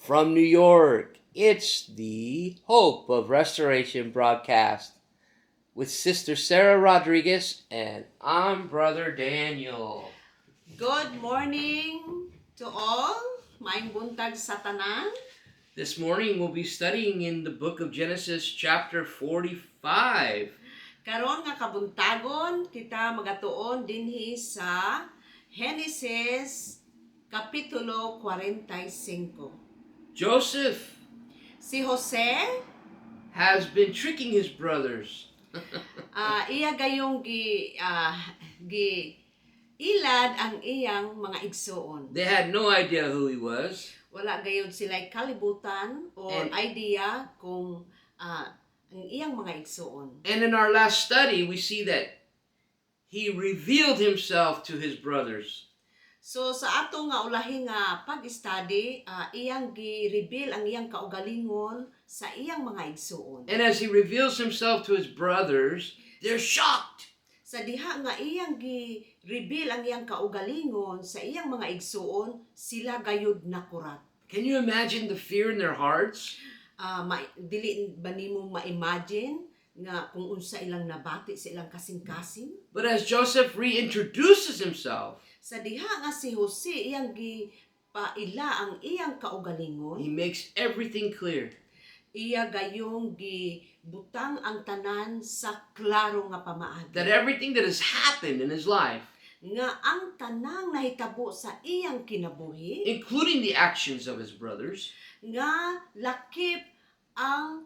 From New York, it's the Hope of Restoration broadcast with Sister Sarah Rodriguez, and I'm Brother Daniel. Good morning to all. Maayong buntag sa tanan. This morning we'll be studying in the book of Genesis chapter 45. Karon nga kabuntagon kita magatuon dinhi sa Genesis kapitulo 45. Joseph Si Jose, has been tricking his brothers. iya gayong gi ilad ang iyang mga igsoon. They had no idea who he was. Wala gayud sila'y kalibutan o And- idea kung ang iyang mga igsoon. And in our last study, we see that he revealed himself to his brothers. So sa ato nga ulahi nga pag-study, iyang gi-reveal ang iyang kaugalingon sa iyang mga igsoon. And as he reveals himself to his brothers, they're shocked. Sa diha nga iyang gi-reveal ang iyang kaugalingon sa iyang mga igsoon, sila gayud nakurat. Can you imagine the fear in their hearts? Dili ba nimo ma-imagine nga kung unsa ilang nabati sa ilang kasing-kasing? But as Joseph reintroduces himself, Sa diha nga si Jose iyang gipaila ang iyang kaugalingon, he makes everything clear. iya gayong gibutang ang tanan sa klaro nga pamaagi. That everything that has happened in his life, Nga ang tanang nahitabo sa iyang kinabuhi, including the actions of his brothers, nga lakip ang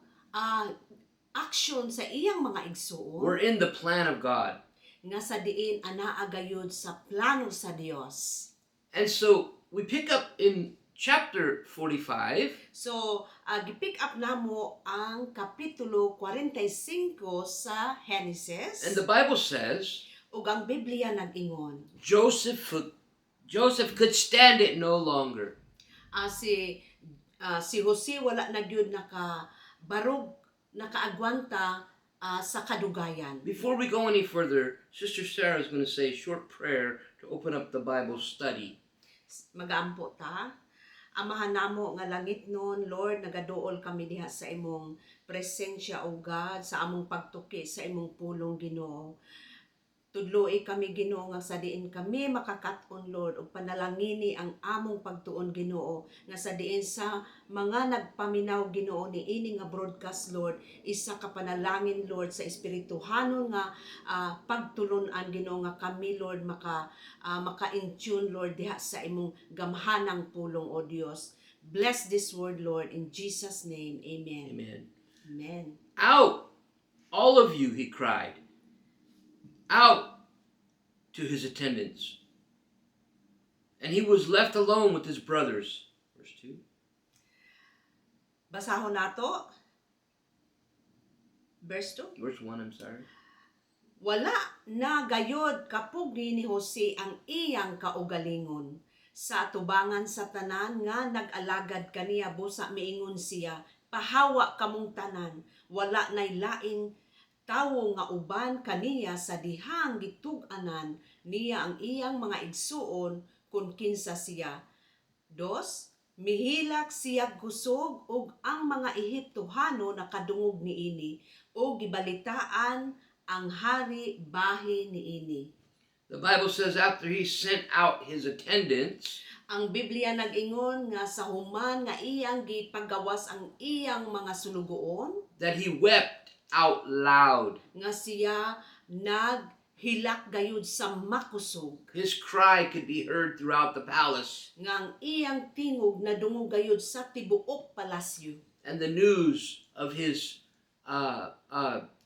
aksyon sa iyang mga igsuon, were in the plan of God. nga sa diin anaa gayud sa plano sa Dios. And so we pick up in chapter 45, So, gipick up namo ang kapitulo 45 sa Genesis. and the Bible says Ug ang Biblia nag-ingon, Joseph could stand it no longer. si Jose wala na gyud nakaagwanta sa kadugayan. Before we go any further, Sister Sarah is going to say a short prayer to open up the Bible study. Magaampo ta. Amahan namo nga langit nun, Lord, nagaduol kami diha sa imong presensya, O God, sa among pagtuki sa imong pulong, Ginoo. Tudloi kami, Ginoo, nga sa diin kami makakaton, Lord, ug panalangini ang among pagtuon, Ginoo, nga sa diin sa mga nagpaminaw, Ginoo, ni ini nga broadcast, Lord, isa ka panalangin, Lord, sa espirituhanon nga pagtulunan, Ginoo, nga kami, Lord, maka-in-tune, Lord, diha sa imong gamhanang pulong, O Dios. Bless this word, Lord, in Jesus' name. Amen. Amen. Amen. Out, all of you, he cried. Out to his attendants. And he was left alone with his brothers. Verse 2. Basahon nato. Verse 2. Verse 1, I'm sorry. Wala na gayod kapugi ni Jose ang iyang kaugalingon. Sa atubangan sa tanan nga nag-alagad kaniya busa miingon siya, pahawa kamong tanan, wala nay laing tawo nga uban kaniya sa dihang gitug-anan niya ang iyang mga igsuon kun kinsa siya. 2. Mihilak siya kusog ug ang mga Ehiptohano nakadungog niini ug gibalitaan ang hari bahi niini. The Bible says after he sent out his attendants, Ang Biblia nag-ingon nga sa human nga iyang gipagawas ang iyang mga sulugoon, that he wept out loud. nga siya naghilak gayud sa makusog, His cry could be heard throughout the palace, nga ang iyang tingog nadungog gayud sa tibuok palasyo. and the news of his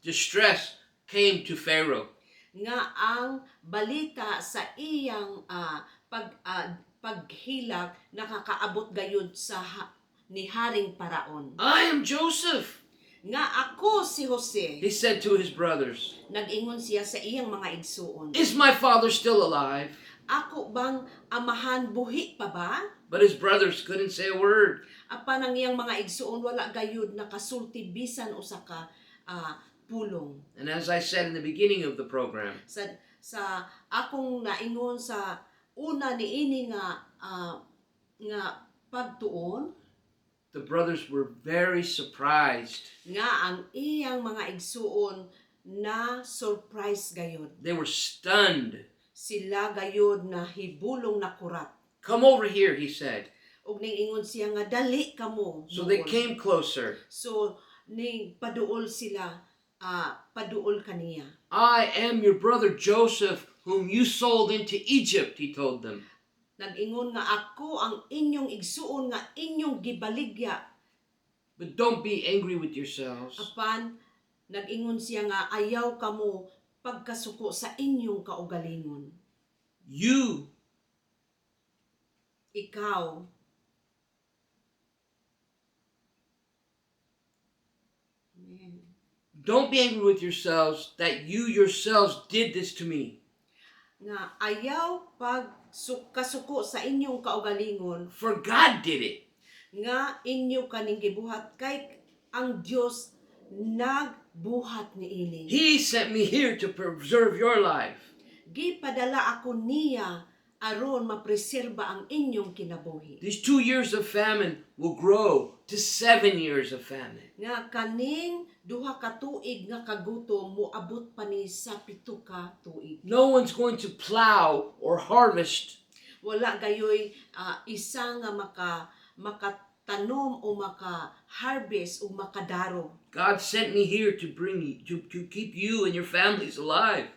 distress came to Pharaoh. Nga ang balita sa iyang paghilak nakakaabot gayud sa ni Haring Paraon. I am Joseph, Nga ako si Jose, he said to his brothers. nag-ingon siya sa iyang mga igsuon. Is my father still alive? Ako bang amahan buhi pa ba? But his brothers couldn't say a word. Apan ang iyang mga igsuon wala gayud nakasulti bisan usa ka pulong. And as I said in the beginning of the program, Sa akong naingon sa una niini nga pagtuon, The brothers were very surprised. Nga ang iyang mga igsuon na surprise gayud. They were stunned. Sila gayud na hibulong na kurat. Come over here, he said. Ug ning ingon siya nga dali kamo. So they Duol. came closer. So ning paduol sila, paduol kaniya. I am your brother Joseph, whom you sold into Egypt, he told them. Nag-ingon nga ako ang inyong igsuon nga inyong gibaligya. But don't be angry with yourselves. Apan nag-ingon siya nga ayaw kamo pagkasuko sa inyong kaugalingon. You Ikaw Amen. don't be angry with yourselves that you yourselves did this to me. Nga ayaw kasuko sa inyong kaugalingon For God did it. nga inyo kaning gibuhat kay ang Dios nagbuhat niini. He sent me here to preserve your life. Gipadala ako niya aron mapreserba ang inyong kinabuhi. These 2 years of famine will grow to 7 years of famine. Nga kaning duha ka tuig nga kagutom moabot pa ni sa 7 ka tuig. No one's going to plow or harvest. Wala gayoy isa nga makatanom o maka-harvest o makadaro. God sent me here to bring you, to keep you and your families alive.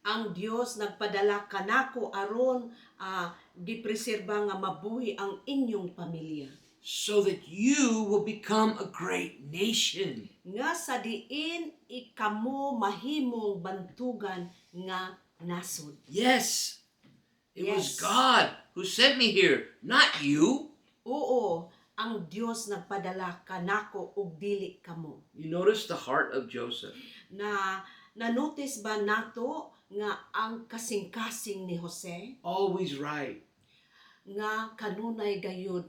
Ang Dios nagpadala kanako aron gipreserba nga mabuhi ang inyong pamilya. So that you will become a great nation. Nga sa diin ikamo mahimong bantugan nga nasod. Yes, it was Yes. God who sent me here, not you. Oo, ang Dios nagpadala kanako ug dili kamo. You notice the heart of Joseph. Na-notice ba nato nga ang kasing-kasing ni Jose Always right. nga kanunay gayud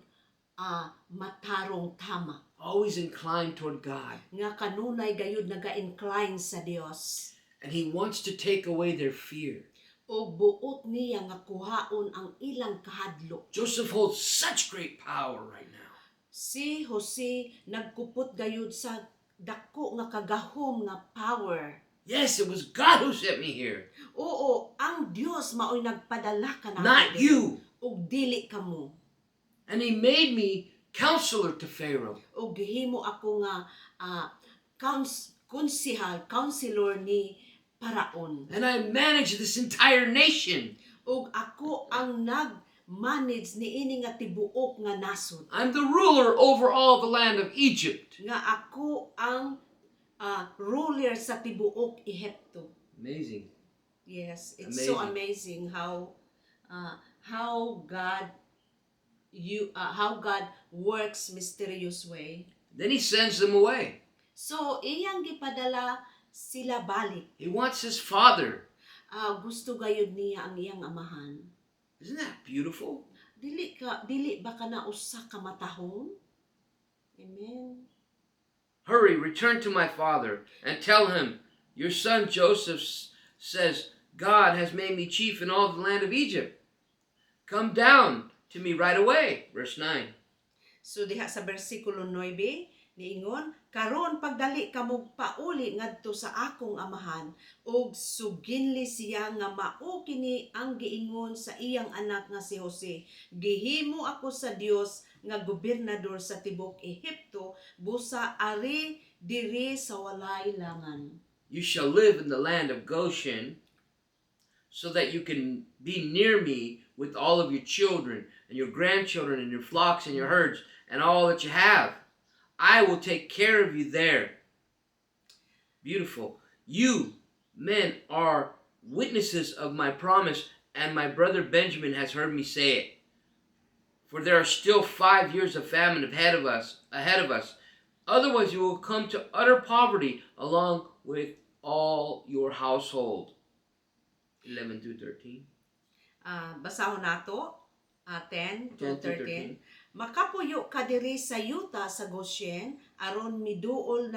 matarong tama, Always inclined toward God. nga kanunay gayud naga-incline sa Dios. And he wants to take away their fear. O buot niya nga kuhaon ang ilang kahadlok. Joseph holds such great power right now. Si Jose nagkupot gayud sa dako nga kagahom nga power. Yes, it was God who sent me here, Oo, ang Dios mao'y nagpadala kanako. not you. Ug dili kamo. And he made me counselor to Pharaoh. Ug gihimo ako nga counselor ni Paraon. And I managed this entire nation. Ug ako ang nag-manage niini nga tibuok nga nasod. I'm the ruler over all the land of Egypt. Nga ako ang ruler sa tibuok Ehipto. Amazing. Yes, it's so amazing how God works mysterious way. Then he sends them away. So iyang gipadala sila balik. He wants his father. Gusto gayud niya ang iyang amahan. Isn't that beautiful? Dili ba kana usa ka matahong? Amen. Hurry, return to my father and tell him, your son Joseph says, God has made me chief in all the land of Egypt. Come down to me right away. Verse 9. So diha sa bersikulo 9, niingon, karon pagdali kamo pauli ngadto sa akong amahan, ug suginli siya nga mao kini ang giingon sa iyang anak nga si Jose. Gihimo ako sa Dios nga gobernador sa tibok Ehipto, busa ari diri sa walay langan. You shall live in the land of Goshen, so that you can be near me with all of your children and your grandchildren and your flocks and your herds and all that you have. I will take care of you there. Beautiful. You, men, are witnesses of my promise, and my brother Benjamin has heard me say it. For there are still 5 years of famine ahead of us. Otherwise you will come to utter poverty along with all your household. 11 through 13. Basahon nato 10 to 10 to 13. Makapuyo ka diri sa yuta sa Goshen aron mahiduol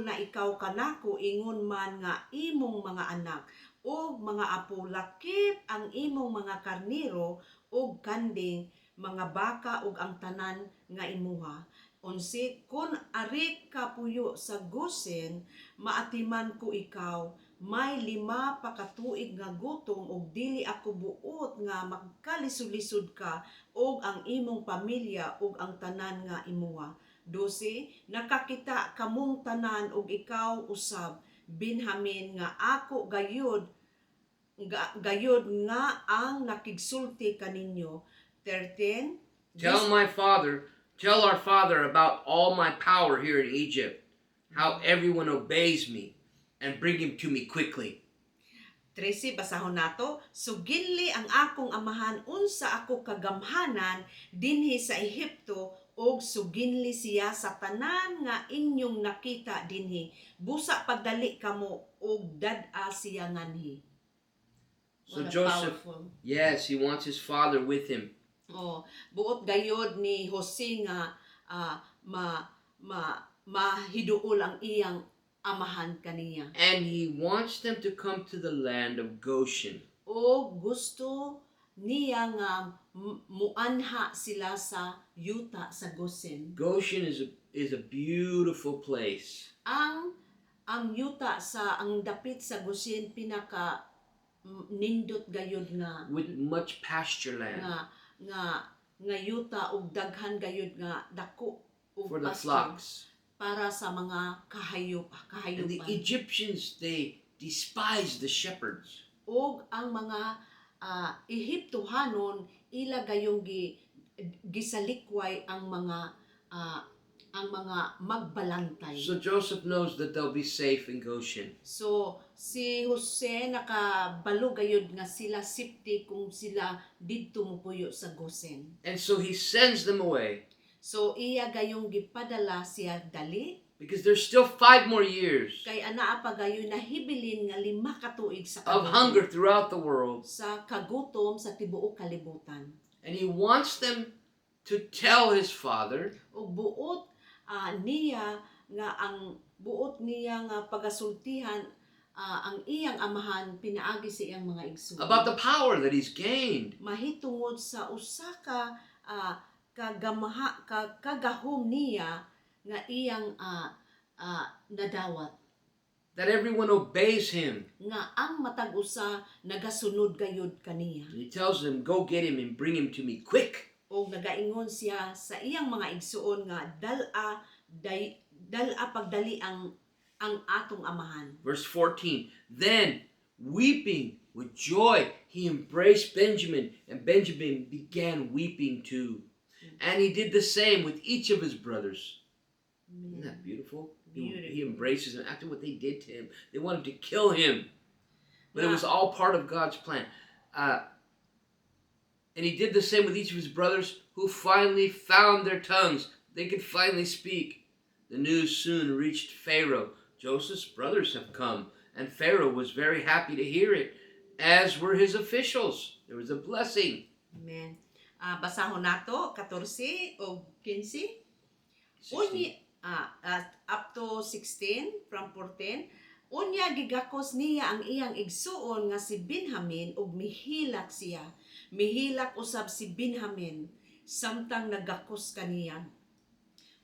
na ikaw kanako ingon man nga imong mga anak ug mga apo lakip ang imong mga karniro ug kanding mga baka ug ang tanan nga imuha. 11 Kun ari ka puyo sa Gosen, maatiman ko ikaw, may 5 pa ka tuig nga gutom ug dili ako buot nga magkalisod-lisod ka ug ang imong pamilya ug ang tanan nga imuha. 12 Nakakita kamong tanan ug ikaw usab, Benjamin, nga ako gayud nga ang nakigsulti kaninyo. 13 Tell our father about all my power here in Egypt, how everyone obeys me, and bring him to me quickly. 13 Basahon nato. Suginli ang akong amahan unsa ako kagamhanan dinhi sa Ehipto, og suginli siya sa tanan nga inyong nakita dinhi. Busa pagdali kamo og dad-a siya nganhi. So What a Joseph, powerful. yes, he wants his father with him. Buot gayod ni Jose nga mahiduol ang iyang amahan kaniya. And he wants them to come to the land of Goshen. O gusto niya nga muanha sila sa yuta sa Gosen. Goshen is a beautiful place. Ang yuta sa ang dapit sa Gosen pinaka nindot gayod nga With much pasture land nga yuta ug daghan gayod nga dako ug for the pasture flocks. para sa mga And the kahayupan. Egyptians, they despised the shepherds. Og ang mga Ehiptohanon ila gayong gisalikway ang mga magbalantay. So Joseph knows that they'll be safe in Goshen. So si Jose nakabalo gayud nga sila safety kung sila didto mopuyo sa Gosen. And so he sends them away So iya gayong gipadala siya dali because there's still 5 more years kay anaa pa gayon nahibilin nga 5 ka tuig sa of hunger throughout the world. sa kagutom sa tibuok kalibutan. And he wants them to tell his father Ug buot niya nga pagasultihan ang iyang amahan pinaagi sa iyang mga igsoon. about the power that he's gained. Mahitungod sa usa ka kagahom niya nga iyang nadawat That everyone obeys him. nga ang matag usa nagasunod gayud kaniya. And he tells them, go get him and bring him to me quick. O nagaingon siya sa iyang mga igsuon nga dala pagdali ang atong amahan. Verse 14. Then, weeping with joy, he embraced Benjamin, and Benjamin began weeping too. And he did the same with each of his brothers. Isn't that beautiful? He embraces them after what they did to him. They wanted to kill him. But it was all part of God's plan. And he did the same with each of his brothers who finally found their tongues. They could finally speak. The news soon reached Pharaoh. Joseph's brothers have come. And Pharaoh was very happy to hear it, as were his officials. There was a blessing. Amen. Basahon nato 14 o 15. Unya up to 16 from 14. Unya gigakos niya ang iyang igsuon nga si Benjamin ug mihilak siya. Mihilak usab si Benjamin samtang nagakos kaniya.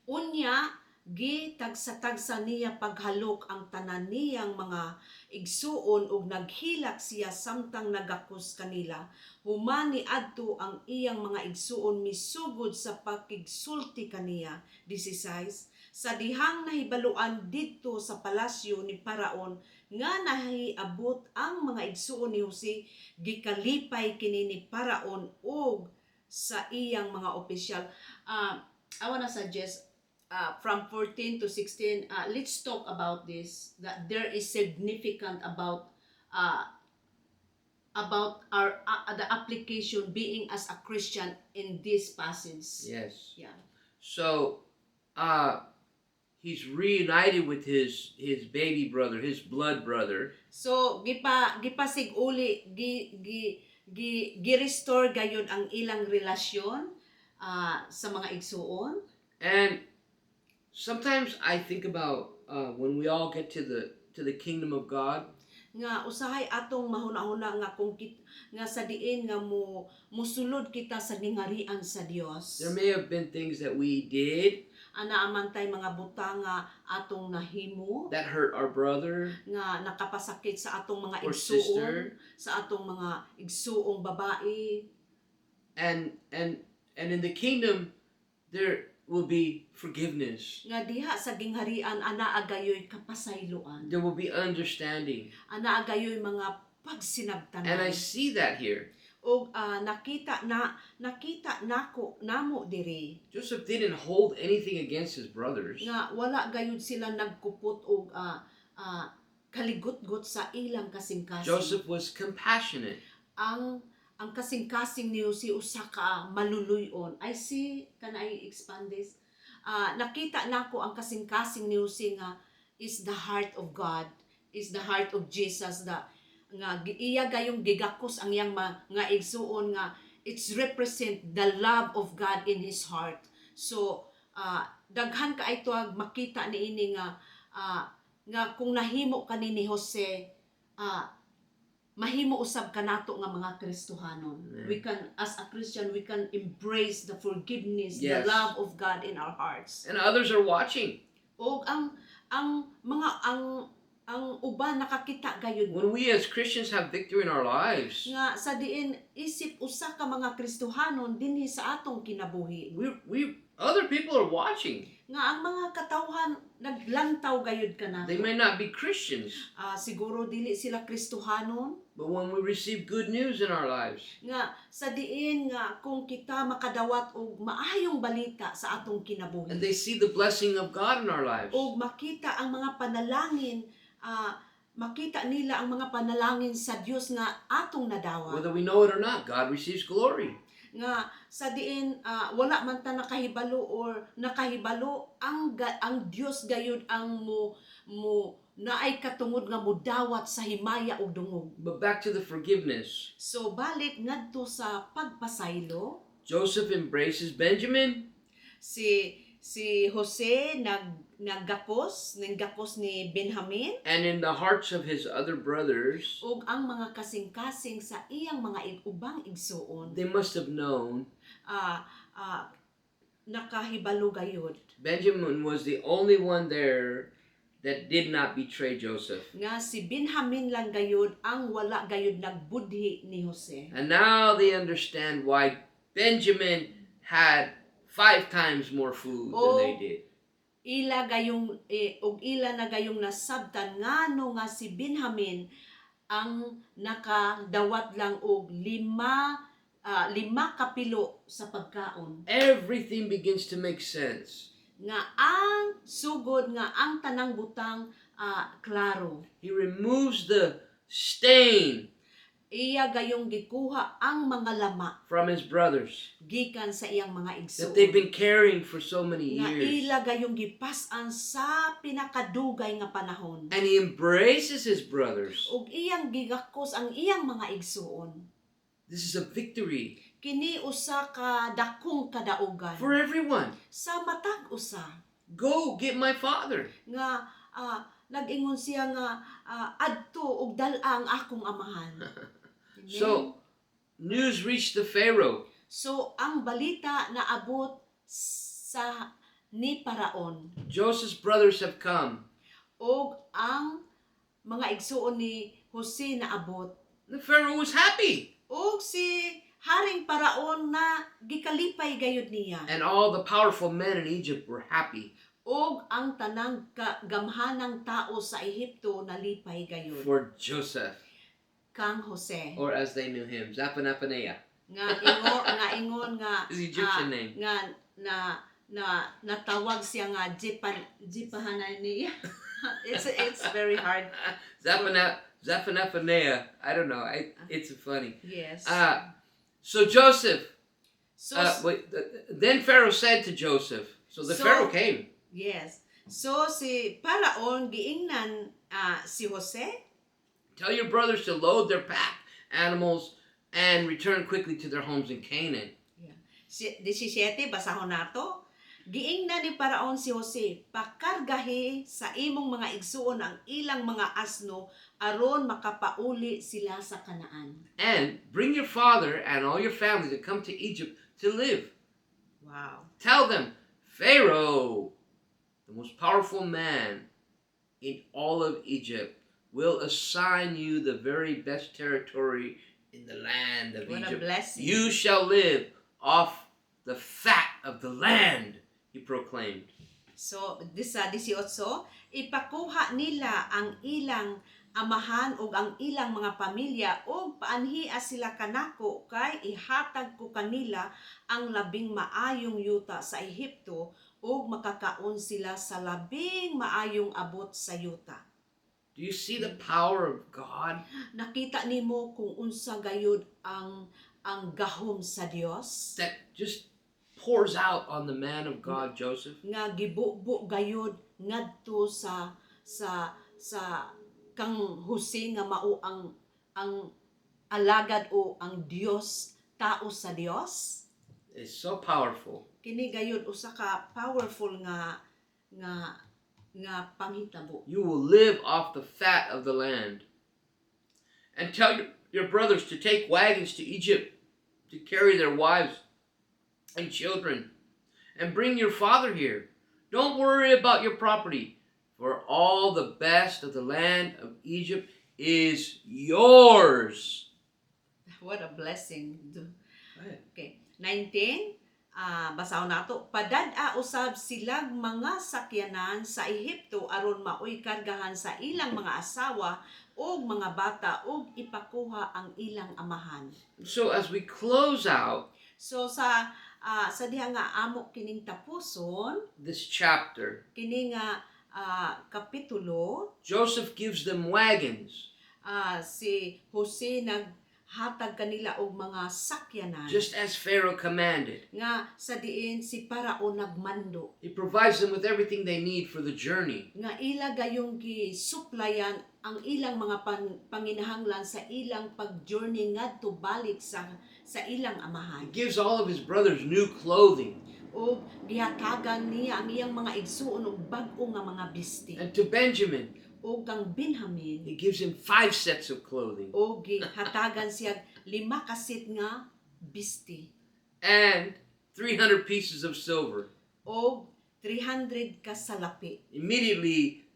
Unya gitagsa-tagsa niya paghalok ang tanan niyang mga igsuon ug naghilak siya samtang nagakos kanila. Humani adto ang iyang mga igsuon misugod sa pakigsulti kaniya. 16 Sa dihang nahibaluan didto sa palasyo ni Paraon nga nahiabot ang mga igsuon ni Jose, gikalipay kini ni Paraon ug sa iyang mga opisyal. I wanna suggest from 14 to 16, let's talk about this, that there is significant about our the application being as a Christian in this passage. Yes. Yeah. So, he's reunited with his baby brother, his blood brother. So gipasig uli gi-restore gayon ang ilang relasyon sa mga igsuon. And sometimes I think about when we all get to the kingdom of God. nga usahay atong mahuna-huna nga kung nga sa diin nga musulod kita sa gingarian sa Dios. There may have been things that we did Ana amantay mga butang nga atong nahimo that hurt our brother nga nakapasakit sa atong mga or igsuon, sister, sa atong mga igsuong babae. and in the kingdom there will be forgiveness. Nga diha sa gingharian ana agayoy kapasayloan. There will be understanding. Ana agayoy mga And I pagsinabtanan. see that here. O nakita nako namo diri Joseph didn't hold anything against his brothers. nga wala gayud sila nagkupot og kaligot-got sa ilang kasing-kasing. Joseph was compassionate. Ang kasing-kasing niyo si usa ka maluluyon. I see, can I expand this? Nakita nako ang kasing-kasing niyo si nga is the heart of God, is the heart of Jesus, nga iya gayong gigakos ang iyang nga igsuon nga it's represent the love of God in his heart. So daghan ka ito makita niini nga kung nahimo kanini Jose, mahimo usab kanato nga mga Kristohanon. Yeah. We can, as a Christian, we can embrace the forgiveness, Yes. the love of God in our hearts. And others are watching. O ang uban nakakita gayud When we as Christians have victory in our lives, nga sa diin isip usa ka mga Kristohanon dinhi sa atong kinabuhi other people are watching. nga ang mga katawhan naglangtaw gayud kanato. They may not be Christians, Siguro dili sila Kristohanon but when we receive good news in our lives, nga sa diin nga kung kita makadawat og maayong balita sa atong and kinabuhi they see the blessing of God in our lives, og makita ang mga panalangin, makita nila ang mga panalangin sa Dios nga atong nadawat. whether we know it or not, God receives glory. Nga sa diin wala man ta nakahibalo or nakahibalo ang Dios gayud ang mo naay katungod nga modawat sa himaya ug dungog. But back to the forgiveness. So balik ngadto sa pagpasaylo, Joseph embraces Benjamin, si Jose naggakos ni Benjamin and in the hearts of his other brothers, ug ang mga kasing-kasing sa iyang mga ubang igsuon they must have known nakahibalo gayud Benjamin was the only one there that did not betray Joseph. nga si Benjamin lang gayud ang wala gayud nagbudhi ni Jose. And now they understand why Benjamin had 5 times more food than they did. Ila gayong og ila na gayong nasabtan ngano nga si Benjamin ang nakadawat lang og 5 kapilo sa pagkaon. Everything begins to make sense. Nga ang sugod nga ang tanang butang klaro. He removes the stain Iya gayong gikuha ang mga lama from his brothers gikan sa iyang mga that they've igsuon. been carrying for so many Nga years. ila gayong gipas-an sa pinakadugay nga panahon. And he embraces his brothers. Ug iyang gigakos ang iyang mga igsuon. This is a victory Kini usa ka dakong kadaugan for everyone. sa matag usa Go get my father. nga nag-ingon siya nga adto og dal-a ang akong amahan. Amen. So, news reached the Pharaoh. So ang balita naabot sa ni Paraon Joseph's brothers have come. og ang mga igsuon ni Jose naabot. The Pharaoh was happy. Og si Haring Paraon na gikalipay gayud niya. And all the powerful men in Egypt were happy Og ang tanang gamhanang tao sa Ehipto nalipay gayud for Joseph, kang Jose. or as they knew him, Zapanapanea. Ingon nga His Egyptian name. nga natawag siya nga Jipahananiya. It's very hard. Zapanapanea. I don't know. It's funny. Yes. So Joseph, So then Pharaoh said to Joseph, so the Pharaoh came. yes. So si Paraon giingnan si Jose. Tell your brothers to load their pack animals and return quickly to their homes in Canaan. 17 basahon nato Giingna ni Paraon si Jose, pakargahi sa imong mga igsuon ang ilang mga asno aron makapauli sila sa Kanaan. And bring your father and all your family to come to Egypt to live. Wow. Tell them, Pharaoh, the most powerful man in all of Egypt, will assign you the very best territory in the land of What a Egypt. blessing. You shall live off the fat of the land, he proclaimed. So, sa 18, ipakuha nila ang ilang amahan o ang ilang mga pamilya o paanhia sila kanako kay ihatag ko kanila ang labing maayong yuta sa Ehipto o makakaon sila sa labing maayong abot sa yuta. Do you see the power of God? Nakita nimo kung unsa gayud ang gahom sa Dios That just pours out on the man of God, Joseph. nga gibubo gayud ngadto sa kang Jose nga mao ang alagad o ang Dios, tao sa Dios. It's so powerful. Kini gayud usa ka powerful nga panghitabo. You will live off the fat of the land. And tell your brothers to take wagons to Egypt to carry their wives and children. And bring your father here. Don't worry about your property, for all the best of the land of Egypt is yours. What a blessing. Okay. 19. Basahon nato. Padad-a usab silang mga sakyanan sa Ehipto aron maoy kargahan sa ilang mga asawa o mga bata o ipakuha ang ilang amahan. So as we close out So sa diha nga amo kining tapuson, this chapter, kini nga kapitulo, Joseph gives them wagons, si Jose naghatag kanila og mga sakyanan just as Pharaoh commanded. nga sa diin si Paraon nagmando He provides them with everything they need for the journey. nga ila gayong gisuplayan ang ilang mga panginahanglan sa ilang pag-journey ngadto balik sa ilang He amahan. gives all of his brothers new clothing. O gihatagan niya ang iyang mga igsuon og bag-o nga mga bisti. And to Benjamin, O kang Benjamin, he gives him 5 sets of clothing o gihatagan siya 5 kasit nga bisti. and 300 pieces of silver. O 300 ka salapi. Immediately,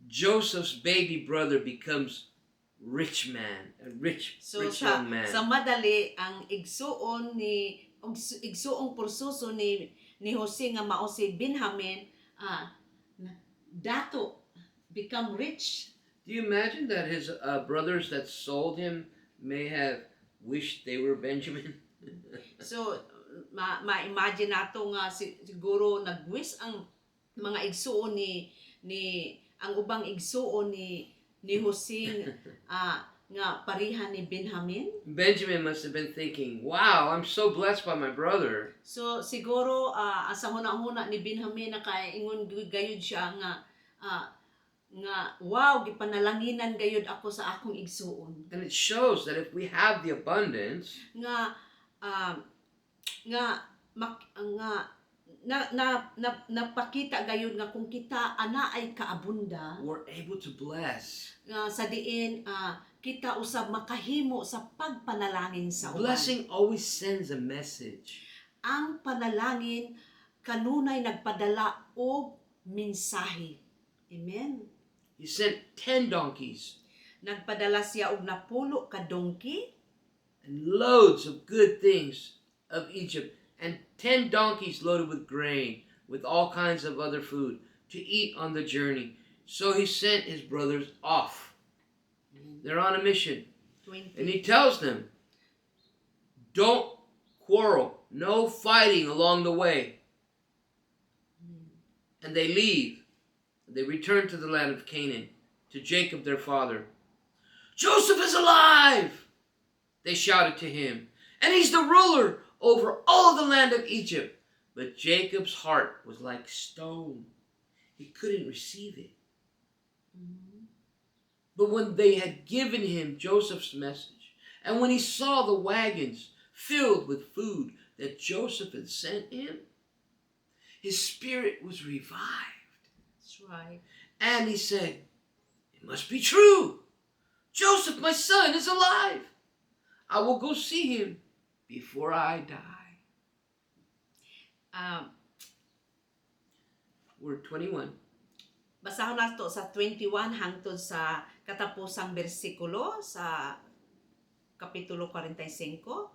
Joseph's baby brother becomes rich man, a rich young man. Sa madali ang igsuon igsuong porsuso ni Jose nga mao si Benjamin dato become rich. Do you imagine that his brothers that sold him may have wished they were Benjamin? So ma-imagine nato nga siguro nagwish ang mga igsuon ni ang ubang igsuon ni Jose nga parihan ni Benjamin. Benjamin must have been thinking, wow, I'm so blessed by my brother. So siguro sa hunahuna ni Benjamin na kay ingon gayud siya nga wow gipanalanginan gayud ako sa akong igsuon. And it shows that if we have the abundance, napakita gayud nga kung kita ana ay kaabunda we're able to bless. nga sa diin kita usab makahimo sa pagpanalangin sa uban. Blessing always sends a message. Ang panalangin kanunay nagpadala og mensahe. Amen. He sent 10 donkeys Nagpadala siya og 10 ka donkey and loads of good things of Egypt, and 10 donkeys loaded with grain, with all kinds of other food to eat on the journey. So he sent his brothers off. They're on a mission. 20. And he tells them, don't quarrel, no fighting along the way. And they leave. They return to the land of Canaan, to Jacob their father. Joseph is alive! They shouted to him. And he's the ruler over all of the land of Egypt. But Jacob's heart was like stone. He couldn't receive it. But when they had given him Joseph's message, and when he saw the wagons filled with food that Joseph had sent him, His spirit was revived. That's right. And he said, it must be true. Joseph, my son, is alive. I will go see him before I die. Word 21. Basahon nato sa 21 hangtod sa katapusang bersikulo sa kapitulo 45.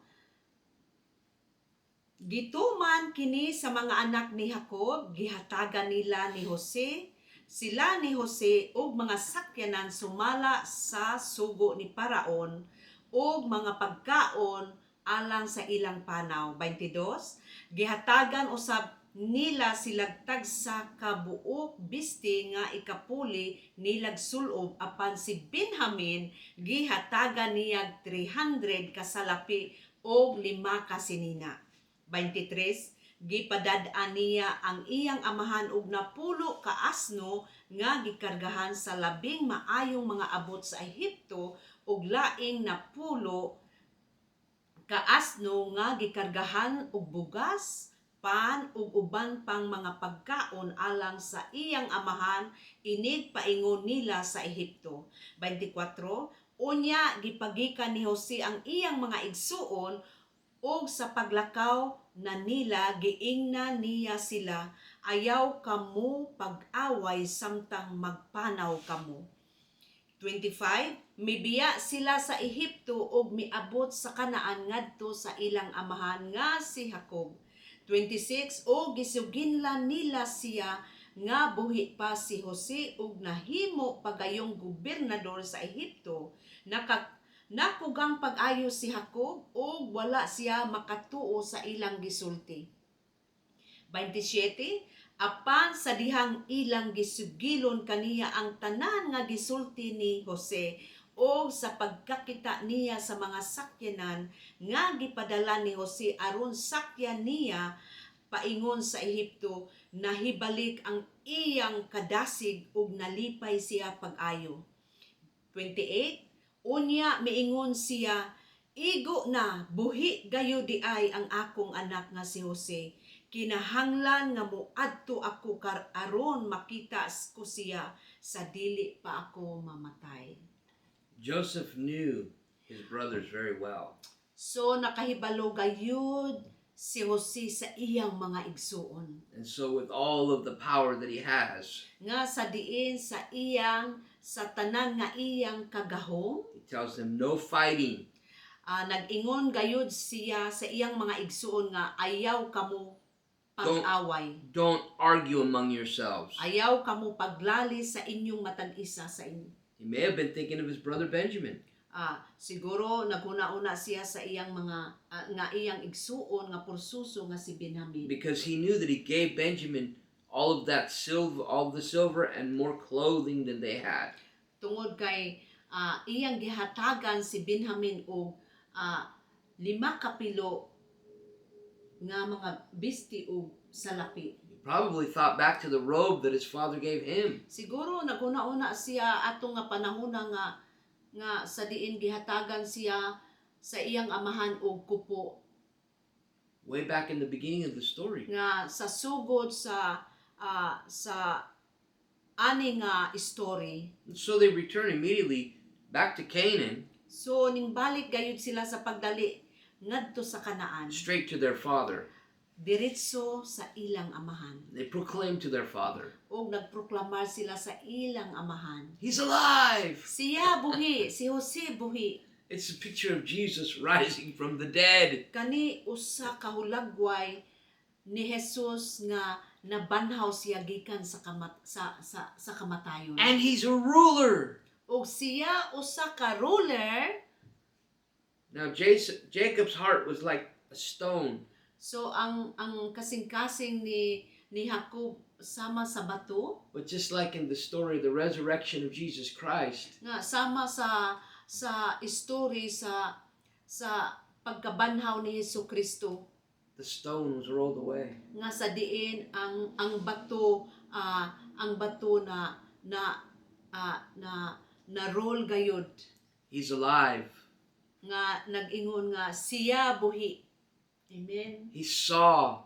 Gituman kini sa mga anak ni Jacob, gihatagan nila ni Jose. Sila ni Jose og mga sakyanan sumala sa sugo ni Paraon og mga pagkaon alang sa ilang panaw. 22. Gihatagan usab nila silag tagsa ka buok bisti nga ikapuli nilag sulob apan si Benjamin gihatagan niyag 300 kasalapi og 5 kasinina. 23. Gipadad-an niya ang iyang amahan og napulo ka asno nga gikargahan sa labing maayong mga abot sa Ehipto og laing napulo ka asno nga gikargahan og bugas, pan ug uban pang mga pagkaon alang sa iyang amahan inig paingon nila sa Ehipto. 24. Unya gipagikan ni Jose ang iyang mga igsuon og sa paglakaw na nila giingna niya sila, ayaw kamo pag-away samtang magpanaw kamo. 25. Mibiya sila sa Ehipto og miabot sa Kanaan ngadto sa ilang amahan nga si Jacob. 26. O gisuginlan nila siya nga buhi pa si Jose ug nahimo pagayong gobernador sa Ehipto. Nakugang pag-ayo si Jacob ug wala siya makatuo sa ilang gisulti. 27. Apan sa dihang ilang gisugilon kaniya ang tanan nga gisulti ni Jose o sa pagkakita niya sa mga sakyanan nga gipadala ni Jose aron sakyan niya paingon sa Ehipto, nahibalik ang iyang kadasig ug nalipay siya pag-ayo. 28. Unya miingon siya, igo na buhi gayo di ay ang akong anak nga si Jose. Kinahanglan nga moadto ako aron makita ko siya sa dili pa ako mamatay. Joseph knew his brothers very well. So nakahibalo gayud si Jose sa iyang mga igsuon. And so with all of the power that he has, Nga sa diin sa iyang sa tanan nga iyang kagahom, he tells them no fighting. nag-ingon gayud siya sa iyang mga igsuon nga ayaw kamo pag-away. Don't argue among yourselves. Ayaw kamo paglali sa inyong matag-isa sa inyo. He may have been thinking of his brother Benjamin. Siguro naghuna-una siya sa iyang mga nga iyang igsuon nga pursuso nga si Benjamin. Because he knew that he gave Benjamin all of that silver, all of the silver and more clothing than they had. Tungod kay iyang gihatagan si Benjamin og 5 kapilo nga mga bisti og salapi. He probably thought back to the robe that his father gave him. Siguro naghuna-una siya ato nga panahon nga sa diin gihatagan siya sa iyang amahan og kupo Way back in the beginning of the story. nga sa sugod sa ani nga story. And so they return immediately back to Canaan, So ning balik gayud sila sa pagdali ngadto sa Kanaan, straight to their father. diretso sa ilang amahan. They proclaim to their father, Og nagproklamar sila sa ilang amahan. he's alive! Siya buhi, si Jose buhi. It's a picture of Jesus rising from the dead. Kani usa ka hulagway ni Jesus nga nabanhaw siya gikan sa kamatayon. And he's a ruler. Og siya usa ka ruler. Now Jacob's heart was like a stone. So ang kasing-kasing ni Jacob sama sa bato, But just like in the story, the resurrection of Jesus Christ, nga sama sa story sa pagkabanhaw ni Jesucristo, the stone was rolled away. nga sa diin ang bato na roll gayud, He's alive. nga nag-ingon nga siya buhi. Amen. He saw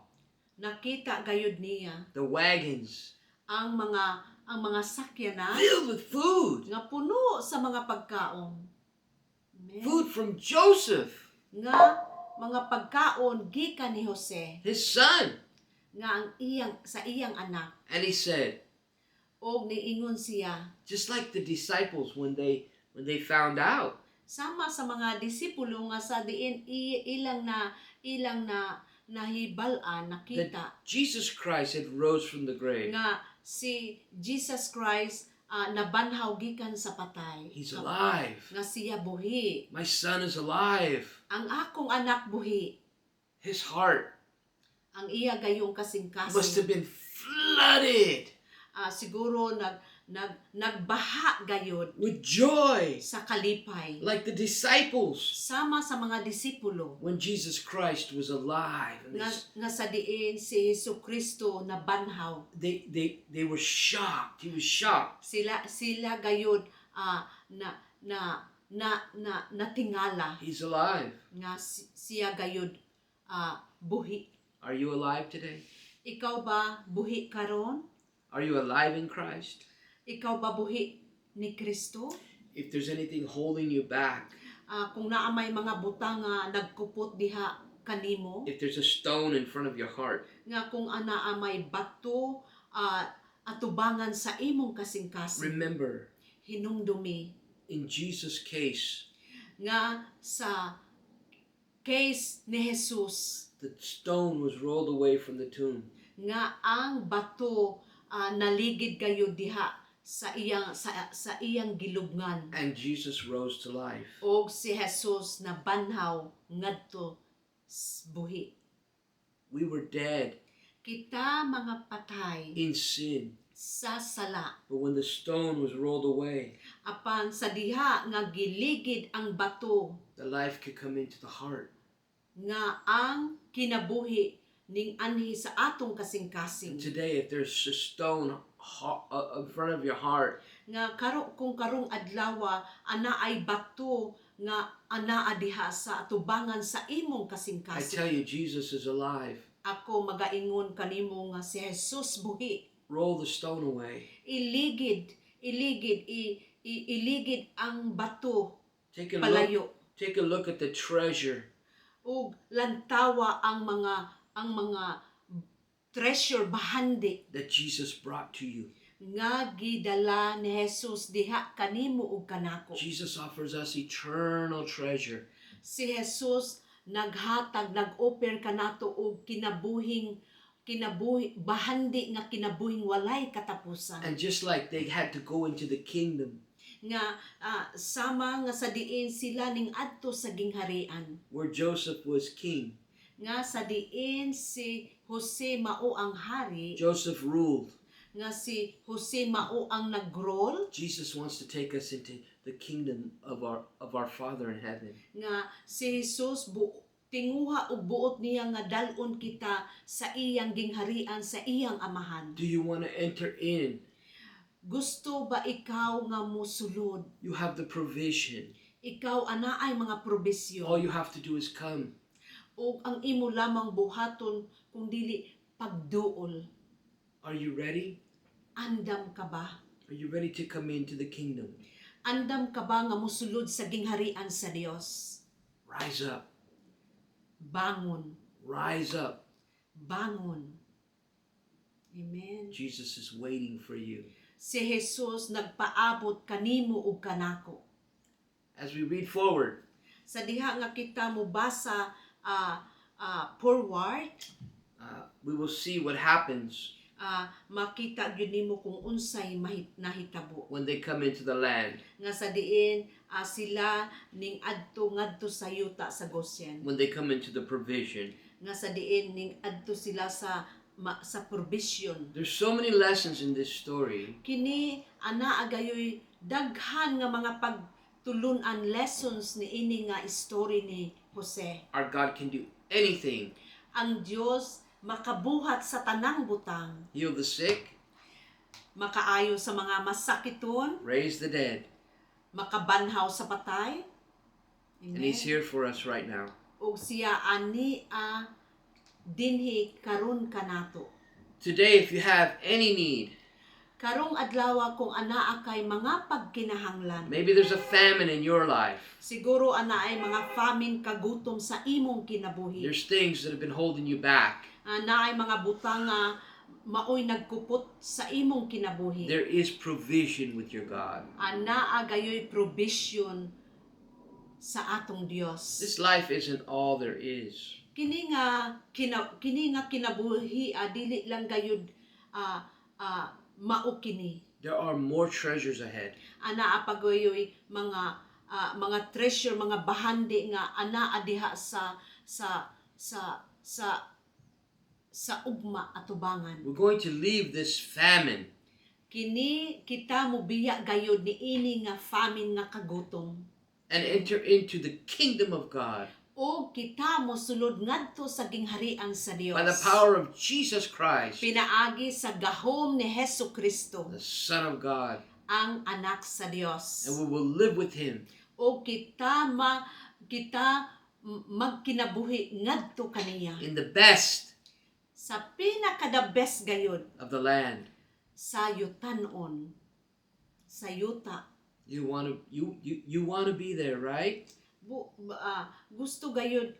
nakita gayud niya the wagons ang mga sakyanan filled with food. nga puno sa mga pagkaon. Amen. Food from Joseph, Nga mga pagkaon gikan ni Jose his son. nga ang iyang anak. And he said, Og niingon siya just like the disciples when they found out sama sa mga disipulo nga sa diin ilang na nahibal-an nakita that Jesus Christ had rose from the grave. nga si Jesus Christ nabanhaw gikan sa patay. He's alive. Nga siya buhi. My son is alive. Ang akong anak buhi. His heart Ang iya gayong must have kasing-kasing. been flooded Siguro nagbaha gayod with joy, sa kalipay. like the disciples Sama sa mga disipulo when Jesus Christ was alive. And nga sa diin si Jesucristo nabanhaw. they were shocked. He was shocked. Sila gayod natingala He's alive. nga siya gayod buhi. Are you alive today? Ikaw ba buhi karon? Are you alive in Christ? Ikaw ba buhi ni Kristo? If there's anything holding you back, Kung naa may mga butang nga nagkupot diha kanimo, if there's a stone in front of your heart, nga kung anaa may bato atubangan sa imong kasing-kasing, remember, hinumdumi in Jesus' case, nga sa case ni Jesus the stone was rolled away from the tomb. nga ang bato naligid kayo diha sa iyang gilubngan, And Jesus rose to life. og si Jesus nabanhaw ngadto buhi. We were dead Kita mga patay in sin, sa sala, but when the stone was rolled away, apan sa diha nga giligid ang bato, the life could come into the heart. nga ang kinabuhi ning anhi sa atong And kasing-kasing. today, if there's a stone in front of your heart, Nga kung karong adlaw ana ay bato nga anaa diha sa atubangan sa imong I kasing-kasing. tell you, Jesus is alive. Ako magaingon kanimo nga si Jesus buhi. Roll the stone away. Iligid ang bato Take a look. palayo. Take a look at the treasure Ug lantawa ang mga treasure bahandi that Jesus brought to you. nga gidala ni Jesus diha kanimo ug kanako. Jesus offers us eternal treasure. Si Jesus naghatag, nag-offer kanato og kinabuhi bahandi nga kinabuhing walay katapusan. And just like they had to go into the kingdom Nga sama nga sa diin sila ning adto sa gingharian. where Joseph was king, Nga sa diin si Jose mao ang hari, Joseph ruled. nga si Jose mao ang nagrol, Jesus wants to take us into the kingdom of our Father in heaven. nga si Jesus tinguha og buot niya nga dalon kita sa iyang gingharian, sa iyang amahan. Do you want to enter in? Gusto ba ikaw nga mosulod? You have the provision. Ikaw anaay mga All probisyon. you have to do is come. O ang imo lamang buhaton kung dili pagduol. Are you ready? Andam ka ba? Are you ready to come into the kingdom? Andam ka ba nga mosulod sa gingharian sa Dios? Rise up. Bangon. Rise up. Bangon. Amen. Jesus is waiting for you. Si Jesus nagpaabot kanimo ug kanako. As we read forward, Sa diha nga kita mo basa forward, we will see what happens makita gyud nimo kung unsay nahitabo. when they come into the land, Nga sa diin sila ning ngadto sa yuta sa Goshen. when they come into the provision. Nga sa diin ning adto sila sa provision. There's so many lessons in this story. Kini ana agayoy daghan nga mga pagtulunan lessons ni ini nga story ni Jose. Our God can do anything. Ang Dios makabuhat sa tanang butang, Heal the sick, makaayo sa mga masakiton, raise the dead. makabanhaw sa patay. And He's here for us right now. O siya ani dinhi karon kanato. Today, if you have any need, Karong adlaw kung anaa kay mga pagkinahanglan. maybe there's a famine in your life. Siguro ana ay mga famine kagutom sa imong kinabuhi. There's things that have been holding you back. Na ay mga butang nga maoy nagkupot sa imong kinabuhi. There is provision with your God. Anaa gayoy provision sa atong Dios. This life isn't all there is. Kini nga kinabuhi dili lang gayud mao kini. There are more treasures ahead. Ana pagoyoy mga treasure, mga bahandi nga ana diha sa ugma atubangan. We're going to leave this famine Kini kita mobiya gayud niini nga famine nga kagutom. and enter into the kingdom of God O kita mosulod ngadto sa gingharian sa Dios. by the power of Jesus Christ, Pinaagi sa gahom ni Hesu Kristo, the Son of God, ang anak sa Dios. and we will live with Him O kita magkinabuhi ngadto kaniya in the best sa pinaka-the best gayud of the land. sa yutanon, sa yuta. You want to be there, right? Gusto gayud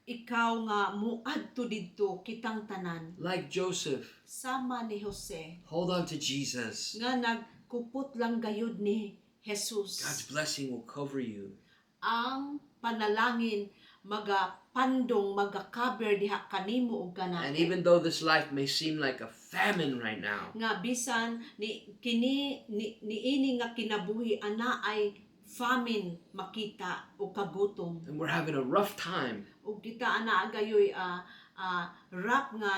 ikaw nga muadto didto kitang tanan Like Joseph, sama ni Jose hold on to Jesus. nga nagkupot lang gayud ni Jesus. God's blessing will cover you. Ang panalangin magapandong magakaber diha kanimo ug And kanato. even though this life may seem like a famine right now, Nga bisan niini nga kinabuhi ana ay famine makita o kagutom. and we're having a rough time, O kita ana gayoy rap nga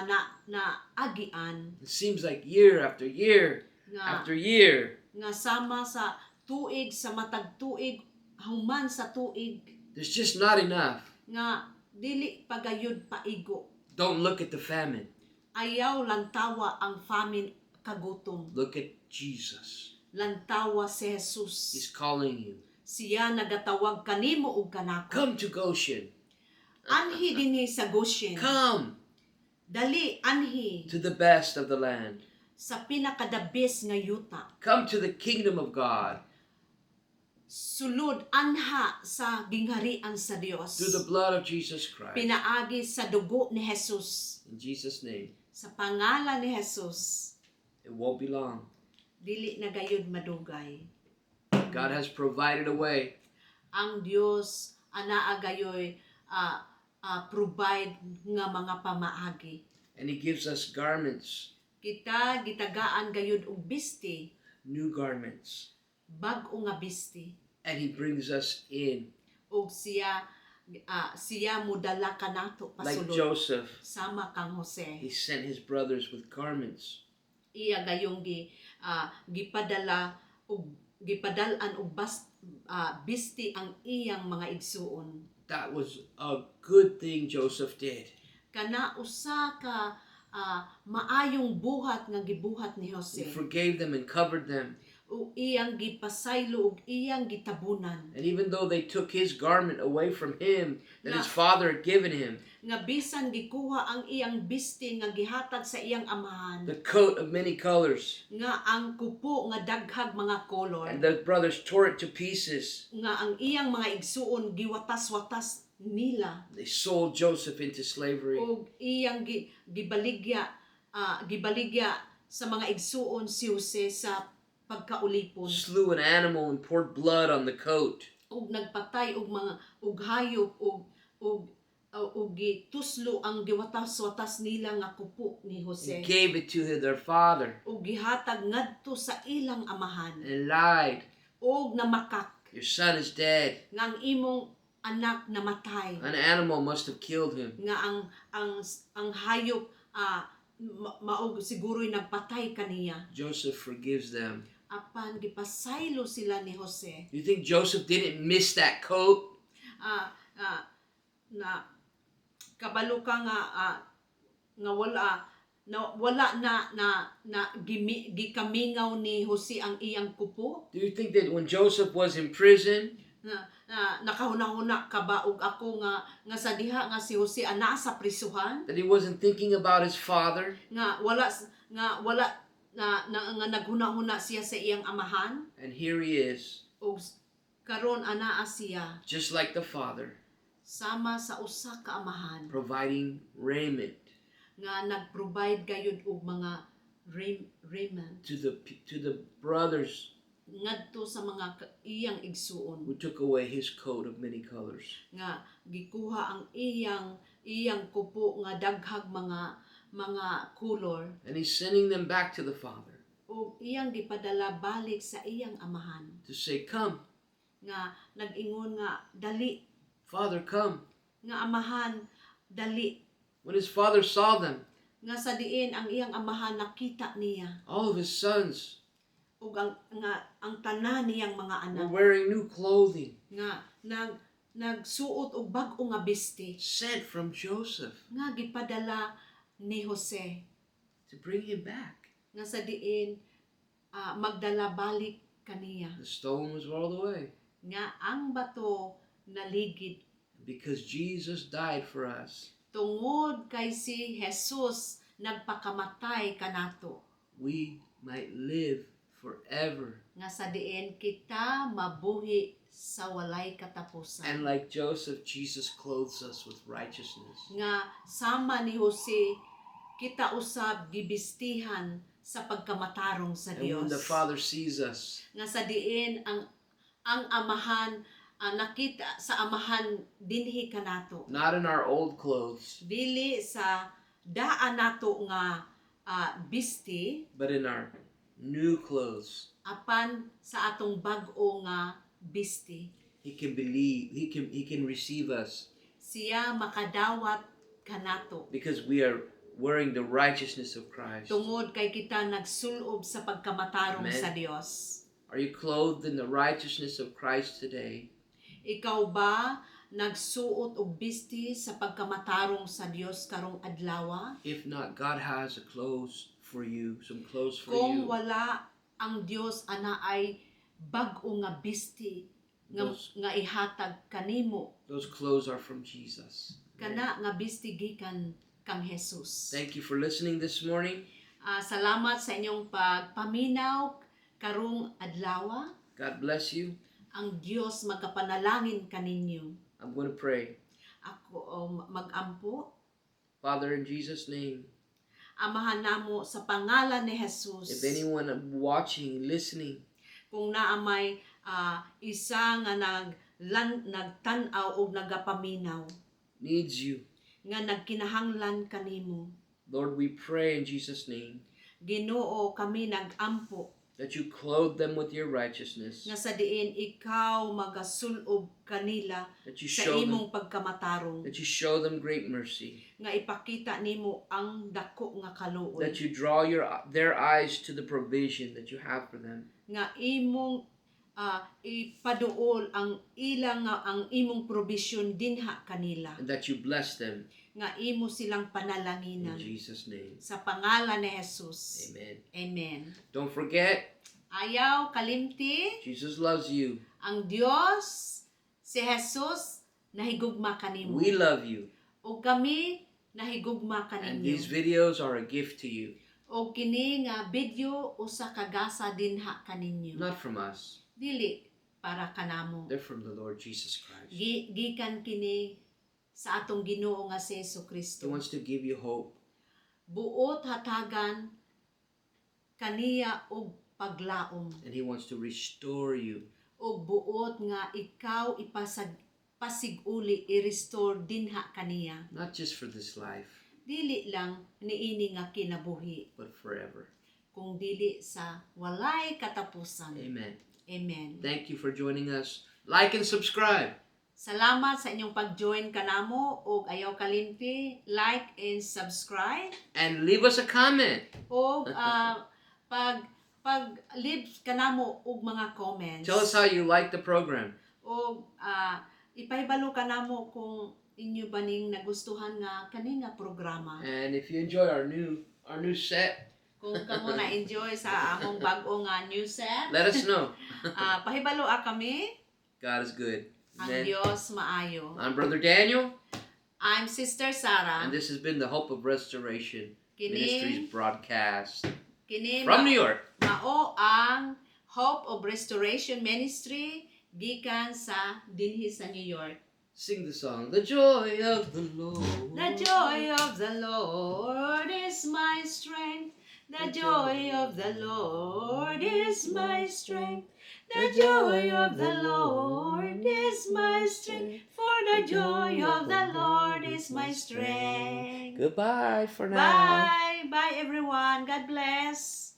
na agian it seems like year after year nga after year, nga sama sa tuig sa matag tuig human sa tuig there's just not enough. nga dili pagayud paigo. Don't look at the famine. Ayaw lantawa ang famine kagutom. Look at Jesus. Lantawa si Jesus. He's calling you. Siya nagatawag kanimo ug kanako. Come to Goshen. Anhi dinhi sa Goshen. Come Dali anhi to the best of the land. sa pinakadabis nga yuta. Come to the kingdom of God Sulod anha sa gingharian sa Dios. through the blood of Jesus Christ. Pinaagi sa dugo ni Jesus. In Jesus' name, Sa pangalan ni Jesus, it won't be long. dili na gayud madugay. God has provided a way. Ang Dios anaa gayoy provide nga mga pamaagi. And He gives us garments, Kita gitagaan gayud og bisti, new garments. bag-o nga bisti. And He brings us in. Og siya mudala kanato Like pasulod. Joseph, Sama kang Jose. he sent his brothers with garments. Iya gayong gipadalan og bisti ang iyang mga igsuon. That was a good thing Joseph did. Kana usa ka maayong buhat nga gibuhat ni He Jose. forgave them and covered them. O iyang gipasaylo ug iyang gitabunan. And even though they took his garment away from him that his Na- father had given him, Nga bisan gikuha ang iyang bisti nga gihatag sa iyang amahan. the coat of many colors, Nga ang kupo nga daghag mga kolor. and the brothers tore it to pieces. Nga ang iyang mga igsuon giwatas-watas nila. They sold Joseph into slavery. O iyang gibaligya sa mga igsuon si Jose sa pagkaulipon. Slew an animal and poured blood on the coat. Ug nagpatay og mga hayop ug gituslo ang giwatas-watas nila nga kupo ni And Jose. gave it to their father. Ug gihatag ngadto sa ilang amahan. And lied. Og namakak Your son is dead. nga ang imong anak namatay. An animal must have killed him. Nga ang hayop maog siguro'y nagpatay kaniya. Joseph forgives them. Apan gipasaylo sila ni Jose. You think Joseph didn't miss that coat? Na kabalo ka nga wala na gikamingaw ni Jose ang iyang kupo. Do you think that when Joseph was in prison, nakahuna-huna ka ba og ako nga sa diha nga si Jose ana sa prisuhan that he wasn't thinking about his father, nga wala nga naghuna-huna siya sa iyang amahan and here he is, ug karon anaa siya just like the father, sama sa usa ka amahan providing raiment nga nag-provide gayud og mga raiment to the brothers ngadto sa mga iyang igsuon who took away his coat of many colors. nga gikuha ang iyang kupo nga daghag mga kulor And he's sending them back to the father ug iyang gipadala balik sa iyang amahan to say, "Come, nga nag-ingon nga dali Father, come." nga amahan dali When his father saw them, nga sa diin ang iyang amahan nakita niya all of his sons ug ang tanan niyang mga were anak wearing new clothing nga nagsuot og bag-o nga biste sent from Joseph nga gipadala ni Jose to bring him back. nga sa diin magdala balik kaniya The stone was rolled away nga ang bato naligid because Jesus died for us. tungod kay si Jesus nagpakamatay kanato We might live forever. nga sa diin kita mabuhi sa walay And katapusan like Joseph, Jesus clothes us with righteousness. nga sama ni Jose kita usab gibistihan sa pagkamatarong sa And when Dios the Father sees us, nga sa diin ang amahan nakita sa amahan dinhi kanato not in our old clothes, dili sa daan nato nga bisti but in our new clothes, apan sa atong bag-o nga bisti He can believe, He can receive us siya makadawat kanato because we are wearing the righteousness of Christ. tungod kay kita nagsulob sa pagkamatarong Amen. sa Dios. Are you clothed in the righteousness of Christ today? Ikaw ba nagsuot og bisti sa pagkamatarong sa Dios karong adlaw? If not, God has a clothes for you, some clothes for Kung you. wala ang Dios ana ay bag-o nga bisti nga ihatag kanimo Those clothes are from Jesus. kana nga bisti gikan kang Jesus. Thank you for listening this morning. Salamat sa inyong pagpaminaw karong adlaw. God bless you. Ang Dios magapanalangin kaninyo. I'm going to pray. Ako magampo. Father, in Jesus' name, Amahan namo sa pangalan ni Jesus. if anyone watching, listening, Kung naa may isa nga nagtan-aw o nagapaminaw needs you, nga nagkinahanglan kanimo. Lord, we pray in Jesus' name Ginoo kami nagampo that you clothe them with your righteousness, nga sa diin ikaw magasulob kanila that you sa show them, imong pagkamatarong that you show them great mercy, nga ipakita nimo ang dako nga kaluoy that you draw their eyes to the provision that you have for them, nga imong ipaduol ang imong provision dinha kanila and that you bless them nga imo silang in panalanginan Jesus' name. sa pangalan ni Jesus. Amen. Amen. Don't forget, Ayaw kalimti Jesus loves you. ang Dios si Jesus nahigugma kanimo. We love you. O kami nahigugma And kaninyo. these videos are a gift to you, O kini nga video usa ka gasa dinha kaninyo. not from us. Dili para kanamo. They're from the Lord Jesus Christ. Gikan kini sa atong Ginoo nga si He Jesucristo. wants to give you hope. Buot hatagan kaniya og paglaom And He wants to restore you. og buot nga ikaw pasiguli i-restore dinha kaniya. Not just for this life, Dili lang niini nga kinabuhi but forever. kung dili sa walay katapusan. Amen. Amen. Thank you for joining us. Like and subscribe. Salamat sa inyong pag-join kanamo og ayaw kalimti, like and subscribe And leave us a comment. og pag leave kanamo og mga comments. Tell us how you like the program. Og ipahibalo kanamo kung inyo ba ning nagustuhan nga kani nga programa. And if you enjoy our new set, Kung kamo na-enjoy sa among bag-o nga new set, let us know. pahibalo kami God is good. Ang Amen. Diyos maayo. I'm Brother Daniel, I'm Sister Sarah. and this has been the Hope of Restoration Ministries Kini broadcast kini from New York. mao ang Hope of Restoration Ministry gikan sa dinhi sa New York. Sing the song, The Joy of the Lord. The joy of the Lord is my strength. The joy of the Lord is my strength. The joy of the Lord is my strength. For the joy of the Lord is my strength. Goodbye for now. Bye. Bye everyone. God bless.